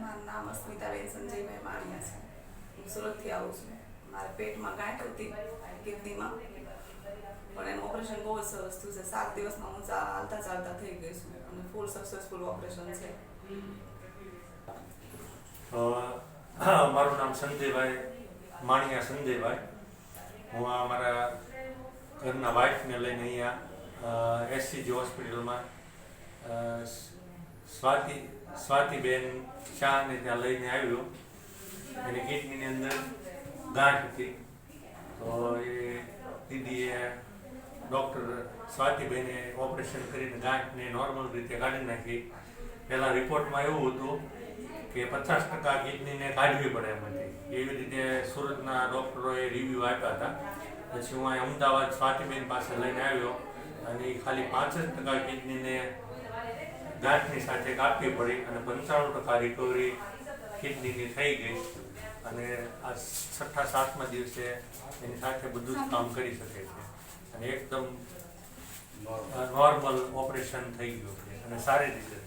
મારું નામ અસ્મિતાબેન સંજયભાઈ માણિયા છે. હું સુરતથી આવું છું. મારા પેટમાં ગાંઠ હતી કિડનીમાં, પણ એનું ઓપરેશન બહુ જ સરસ થયું છે. 7 દિવસમાં હું હાલતા ચાલતા થઈ ગઈ છું અને ફૂલ સક્સેસફુલ ઓપરેશન છે. મારું નામ સંજયભાઈ માણિયા સંજયભાઈ. હું મારા ઘરના વાઇફને લઈને અહીંયા એસસીજી હોસ્પિટલમાં સ્વાતિબેન શાહને ત્યાં લઈને આવ્યો. એની કિડનીની અંદર ગાંઠ હતી. તો એ દીદીએ ડૉક્ટર સ્વાતિબેને ઓપરેશન કરીને ગાંઠને નોર્મલ રીતે કાઢી નાખી. પહેલાં રિપોર્ટમાં એવું હતું કે 50% કિડનીને કાઢવી પડે એમ હતી. એવી રીતે સુરતના ડૉક્ટરોએ રિવ્યૂ આપ્યા હતા. પછી હું અહીં અમદાવાદ સ્વાતિબેન પાસે લઈને આવ્યો અને એ ખાલી 5% કિડનીને ગાંઠની સાથે કાપવી પડી અને 95% રિકવરી કિડનીની થઈ ગઈ. અને આ 6-7મા દિવસે એની સાથે બધું જ કામ કરી શકે છે અને એકદમ નોર્મલ ઓપરેશન થઈ ગયું છે અને સારી રીતે